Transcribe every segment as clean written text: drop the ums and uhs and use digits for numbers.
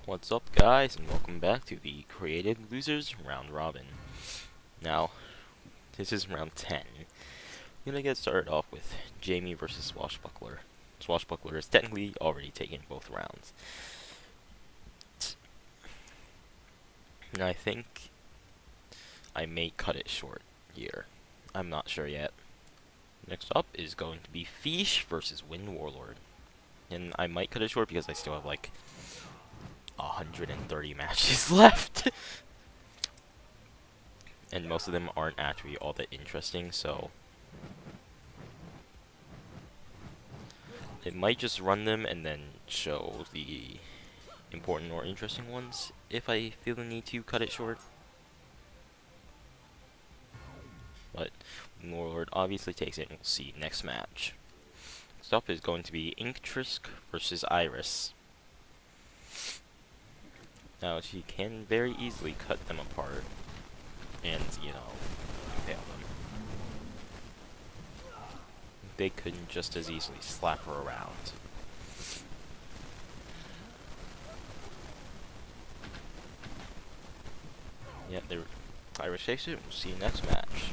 What's up, guys, and welcome back to the Created Losers Round Robin. Now, this is round 10. I'm gonna get started off with Jamie versus Swashbuckler. Swashbuckler has technically already taken both rounds. And I think I may cut it short here. I'm not sure yet. Next up is going to be Fish versus Warlord. And I might cut it short because I still have like 130 matches left. And most of them aren't actually all that interesting, so it might just run them and then show the important or interesting ones if I feel the need to cut it short. But Warlord obviously takes it, and we'll see next match. Next up is going to be Inktrisk versus Iris. Now, she can very easily cut them apart and, you know, impale them. They could just as easily slap her around. Yeah, Iris takes it. We'll see you next match.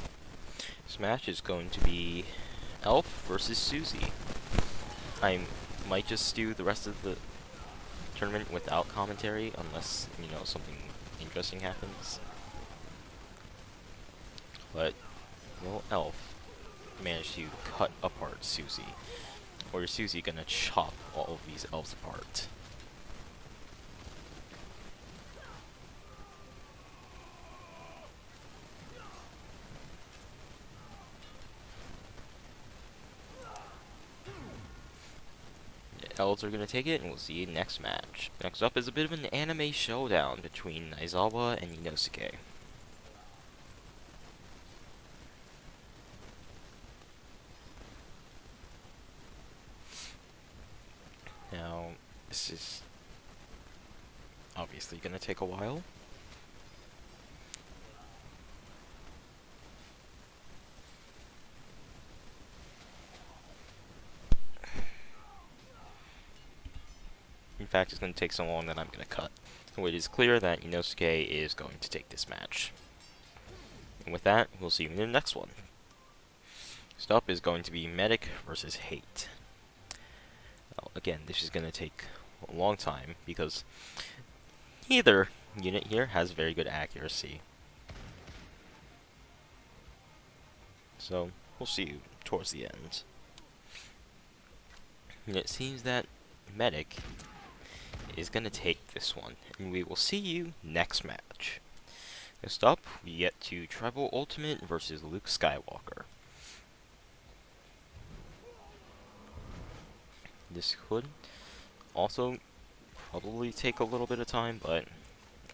This match is going to be Elf versus Suzy. I might just do the rest of the tournament without commentary unless, you know, something interesting happens. But will Elf manage to cut apart Suzy? Or is Suzy gonna chop all of these elves apart? The elves are gonna take it, and we'll see you next match. Next up is a bit of an anime showdown between Isabella and Inosuke. Now, this is obviously gonna take a while. In fact, it's going to take so long that I'm going to cut. So it is clear that Inosuke is going to take this match. And with that, we'll see you in the next one. Next up is going to be Medic versus Hate. Well, again, this is going to take a long time because neither unit here has very good accuracy. So, we'll see you towards the end. And it seems that Medic is going to take this one, and we will see you next match. Next up, we get to Tribal Ultimate versus Luke Skywalker. This could also probably take a little bit of time, but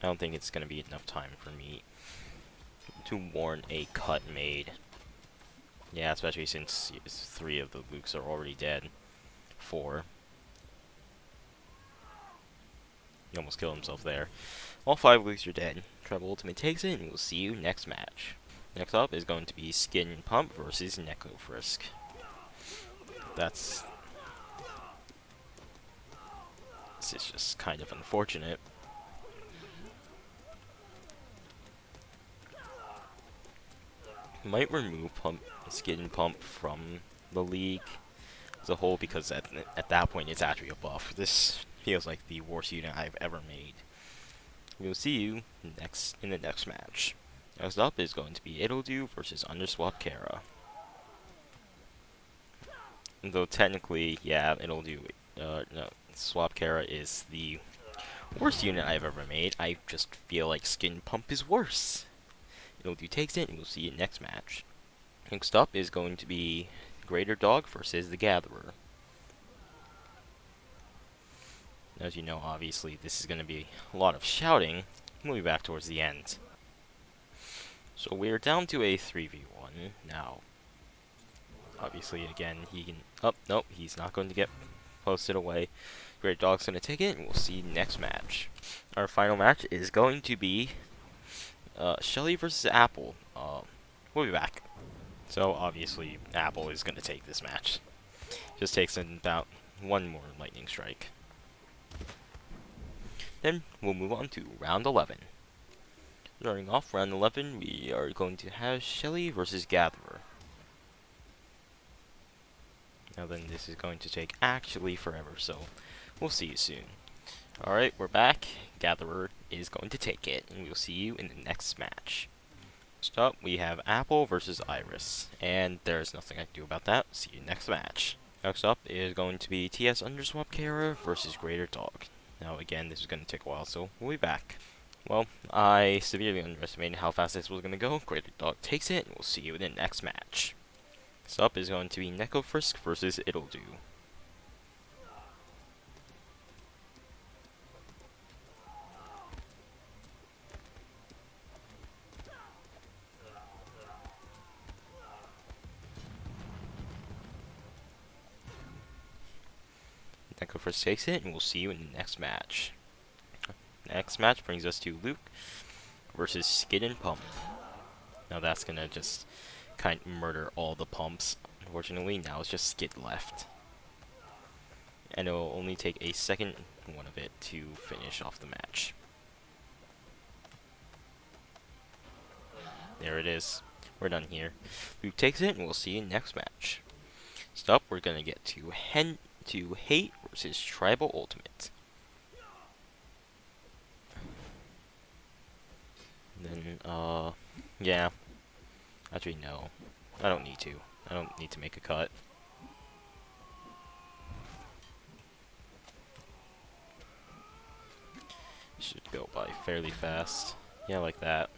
I don't think it's going to be enough time for me to warrant a cut made. Yeah, especially since 3 of the Lukes are already dead. 4. He almost killed himself there. All 5 Lukes are dead. Tribal Ultimate takes it, and we'll see you next match. Next up is going to be Skin Pump versus Neko Frisk. This is just kind of unfortunate. Might remove Skin Pump from the league as a whole because at that point it's actually a buff. This feels like the worst unit I've ever made. We'll see you in the next match. Next up is going to be Swashbuckler versus Swashbuckler. Though technically, yeah, no, Swashbuckler is the worst unit I've ever made. I just feel like Skin Pump is worse. Swashbuckler takes it, and we'll see you next match. Next up is going to be Greater Dog versus the Gatherer. As you know, obviously, this is going to be a lot of shouting. We'll be back towards the end. So we're down to a 3v1 now. Obviously, again, he can... Oh, nope, he's not going to get posted away. Great Dog's going to take it, and we'll see next match. Our final match is going to be Shelly versus Apple. We'll be back. So, obviously, Apple is going to take this match. Just takes about 1 more lightning strike. Then we'll move on to round 11. Starting off round 11, we are going to have Shelly versus Gatherer. Now then, this is going to take actually forever, so we'll see you soon. Alright, we're back. Gatherer is going to take it, and we'll see you in the next match. Next up, we have Apple versus Iris, and there's nothing I can do about that. See you next match. Next up is going to be TS Underswap Kara versus Greater Dog. Now again, this is going to take a while, so we'll be back. Well, I severely underestimated how fast this was going to go. Greater Dog takes it, and we'll see you in the next match. Next up is going to be Necofrisk versus It'll Do. Necofrisk takes it, and we'll see you in the next match. Next match brings us to Luke versus Skid and Pump. Now that's gonna just kind of murder all the pumps. Unfortunately, now it's just Skid left. And it will only take a second one of it to finish off the match. There it is. We're done here. Luke takes it, and we'll see you next match. Next up, we're gonna get to Hate versus Tribal Ultimate. And then, yeah. Actually, no. I don't need to. I don't need to make a cut. Should go by fairly fast. Yeah, like that.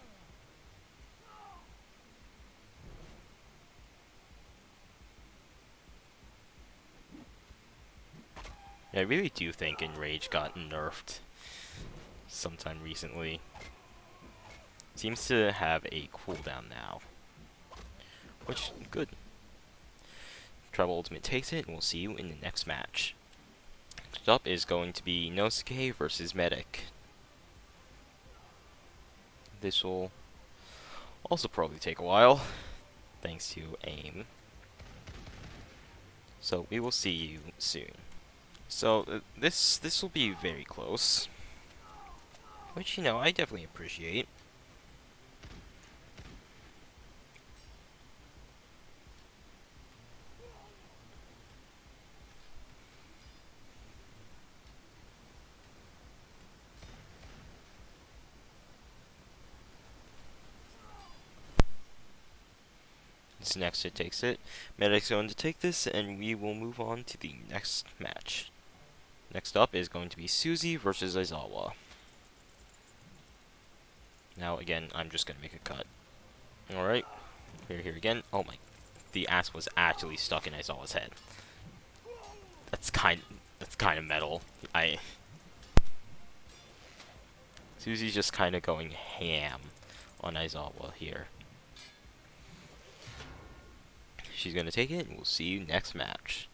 Yeah, I really do think Enrage got nerfed sometime recently. Seems to have a cooldown now. Which, good. Tribal Ultimate takes it, and we'll see you in the next match. Next up is going to be Nosuke versus Medic. This will also probably take a while, thanks to aim. So we will see you soon. So this will be very close, which, you know, I definitely appreciate. This next it takes it. Medic's going to take this, and we will move on to the next match. Next up is going to be Suzy versus Isabella. Now again, I'm just gonna make a cut. Alright. Here again. Oh my, the axe was actually stuck in Isabella's head. That's kind of metal. Suzy's just kind of going ham on Isabella here. She's gonna take it, and we'll see you next match.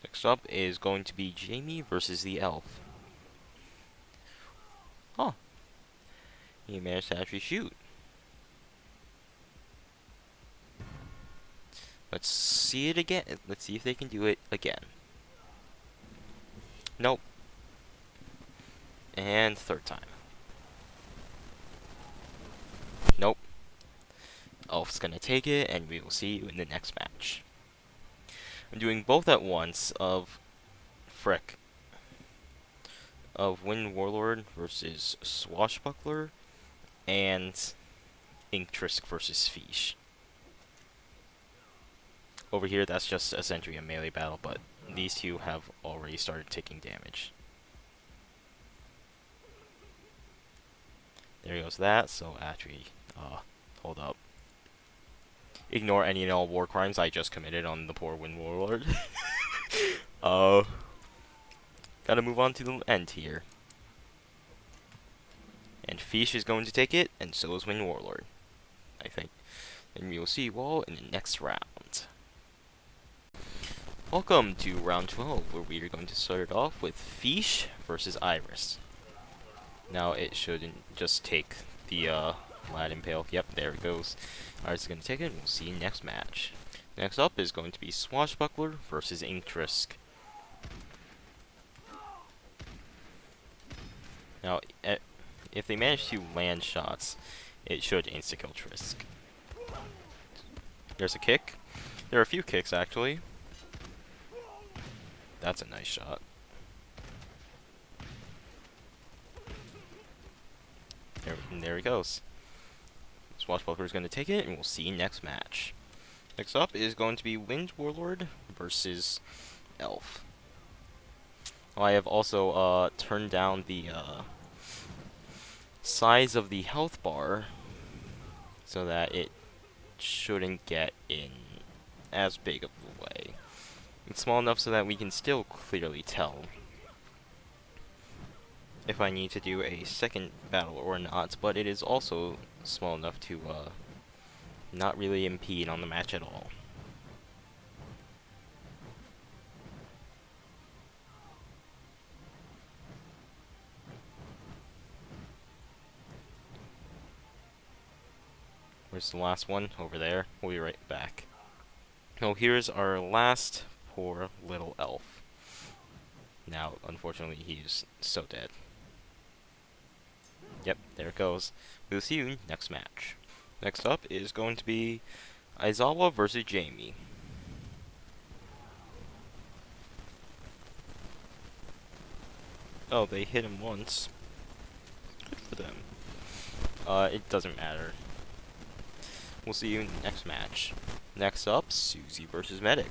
Next up is going to be Jamie versus the elf. Huh. He managed to actually shoot. Let's see it again. Let's see if they can do it again. Nope. And third time. Nope. Elf's gonna take it, and we will see you in the next match. I'm doing both at once of Warlord versus Swashbuckler and Inktrisk versus Fish. Over here, that's just essentially a melee battle, but these two have already started taking damage. There goes that, so actually, hold up. Ignore any and all war crimes I just committed on the poor Warlord. Gotta move on to the end here. And Fish is going to take it, and so is Warlord, I think. And we will see you all in the next round. Welcome to round 12, where we are going to start it off with Fish versus Iris. Now it shouldn't just take the Lad Impale. Yep, there it goes. Iris is going to take it, and we'll see you next match. Next up is going to be Swashbuckler versus Inktrisk. Now, if they manage to land shots, it should insta-kill Trisk. There's a kick. There are a few kicks, actually. That's a nice shot. There he goes. Swashbuckler is going to take it, and we'll see you next match. Next up is going to be Warlord versus Elf. I have also turned down the size of the health bar so that it shouldn't get in as big of a way. It's small enough so that we can still clearly tell if I need to do a second battle or not, but it is also small enough to not really impede on the match at all. Where's the last one? Over there. We'll be right back. Oh, here's our last poor little elf. Now, unfortunately, he's so dead. Yep, there it goes. We'll see you next match. Next up is going to be Isabella versus Jamie. Oh, they hit him once. Good for them. It doesn't matter. We'll see you in the next match. Next up, Susie versus Medic.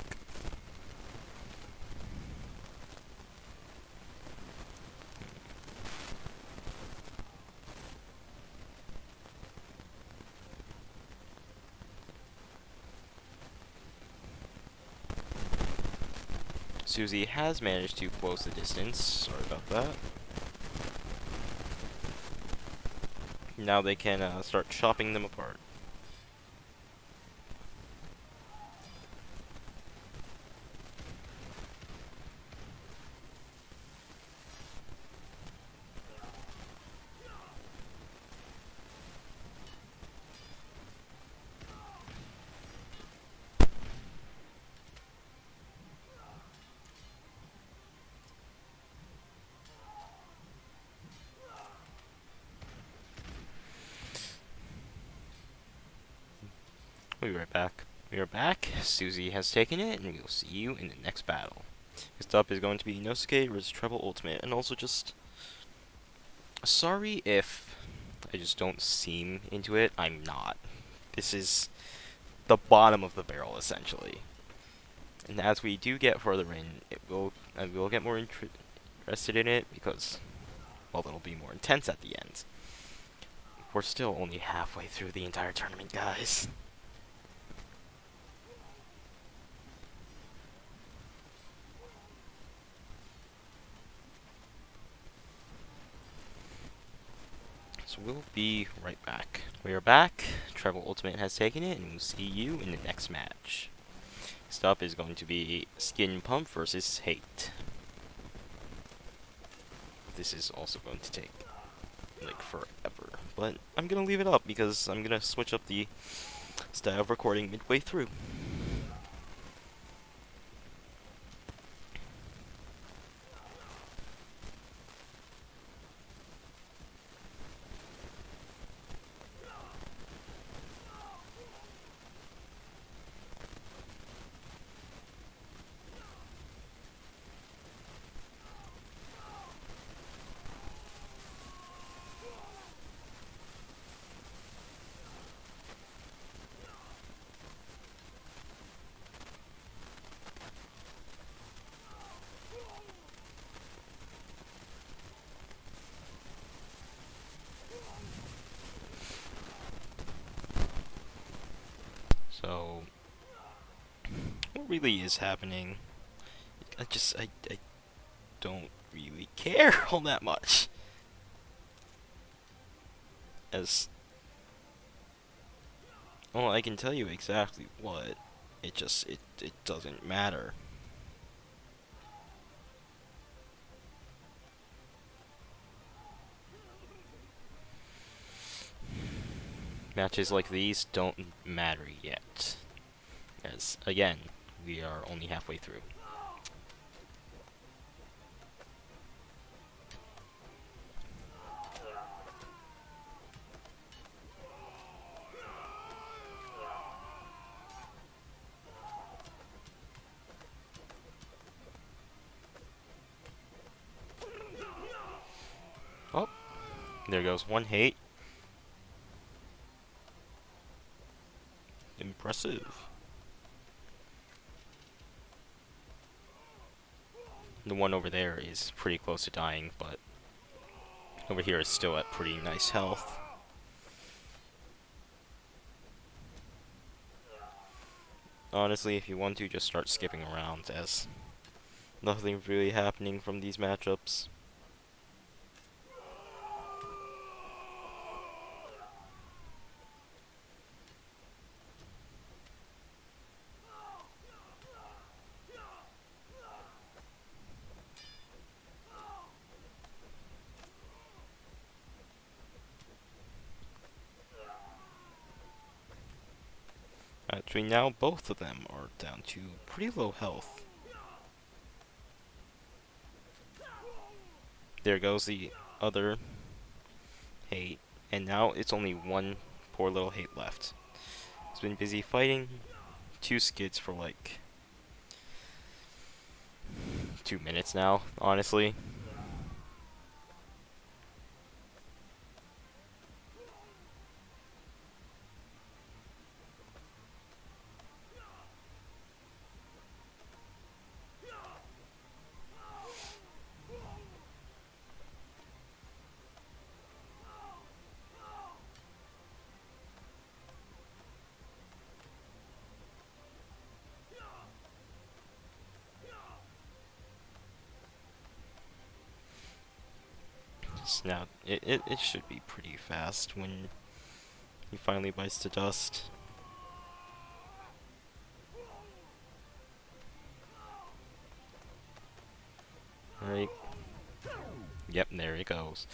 Susie has managed to close the distance. Sorry about that. Now they can start chopping them apart. We'll be right back. We are back. Susie has taken it, and we'll see you in the next battle. Next up is going to be Inosuke versus Treble Ultimate, and also just sorry if I just don't seem into it. I'm not. This is the bottom of the barrel, essentially. And as we do get further in, I will get more interested in it because, well, it'll be more intense at the end. We're still only halfway through the entire tournament, guys. So we'll be right back. We are back. Treble Ultimate has taken it, and we'll see you in the next match. Next up is going to be Skin Pump versus Hate. This is also going to take like forever, but I'm gonna leave it up because I'm gonna switch up the style of recording midway through. So, what really is happening? I don't really care all that much. As, well, I can tell you exactly what. It doesn't matter. Matches like these don't matter yet. As, again, we are only halfway through. Oh, there goes one hate. Impressive. The one over there is pretty close to dying, but over here is still at pretty nice health. Honestly, if you want to, just start skipping around, as nothing's really happening from these matchups. Actually, now both of them are down to pretty low health. There goes the other hate, and now it's only one poor little hate left. It's been busy fighting two skids for like 2 minutes now, honestly. Now, it should be pretty fast when he finally bites the dust. Alright. Yep, there it goes.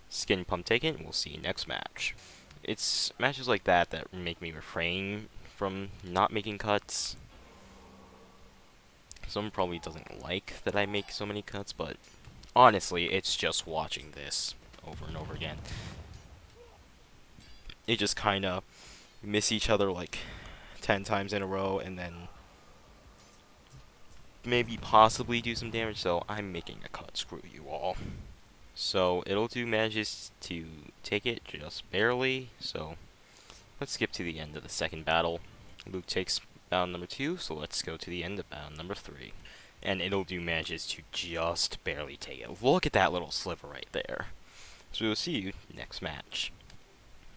Skin pump taken, we'll see next match. It's matches like that that make me refrain from not making cuts. Someone probably doesn't like that I make so many cuts, but honestly, it's just watching this over and over again. They just kind of miss each other like 10 times in a row, and then maybe possibly do some damage, so I'm making a cut. Screw you all. So it'll do manages to take it just barely, so let's skip to the end of the second battle. Luke takes battle number 2, so let's go to the end of battle number 3. And it'll do manages to just barely take it. Look at that little sliver right there. So we'll see you next match.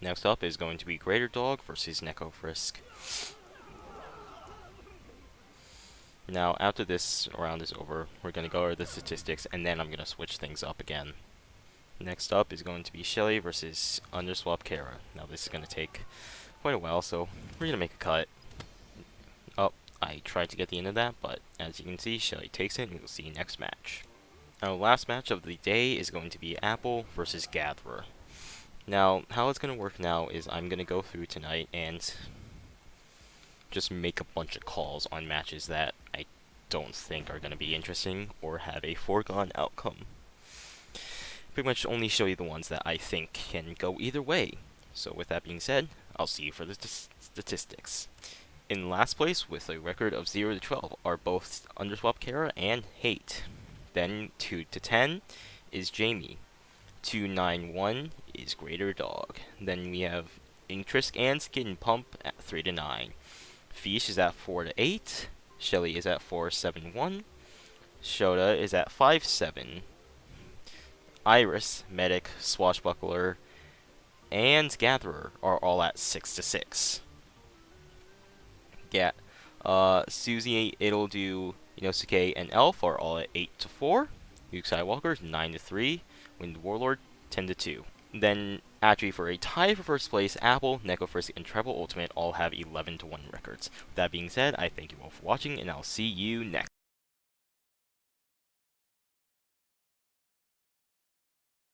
Next up is going to be Greater Dog versus Neko Frisk. Now, after this round is over, we're going to go over the statistics, and then I'm going to switch things up again. Next up is going to be Shelly versus Swashbuckler. Now, this is going to take quite a while, so we're going to make a cut. Oh, I tried to get the end of that, but as you can see, Shelly takes it, and we'll see next match. Our last match of the day is going to be Apple versus Gatherer. Now, how it's going to work now is I'm going to go through tonight and just make a bunch of calls on matches that I don't think are going to be interesting or have a foregone outcome. Pretty much only show you the ones that I think can go either way. So with that being said, I'll see you for the statistics. In last place with a record of 0 to 12 are both Swashbuckler and Hate. Then 2 to 10 is Jamie. 291 is Greater Dog. Then we have Inktrisk and Skin Pump at 3 to 9. Fish is at 4 to 8. Shelly is at 471. Shota is at 5-7. Iris, Medic, Swashbuckler, and Gatherer are all at 6 to 6. Susie, it'll do Inosuke, and Elf are all at 8 to 4. Luke Skywalker 9 to 3. Wind Warlord 10 to 2. Then, actually, for a tie for first place, Apple, Neko Frisk, and Treble Ultimate all have 11 to 1 records. With that being said, I thank you all for watching, and I'll see you next.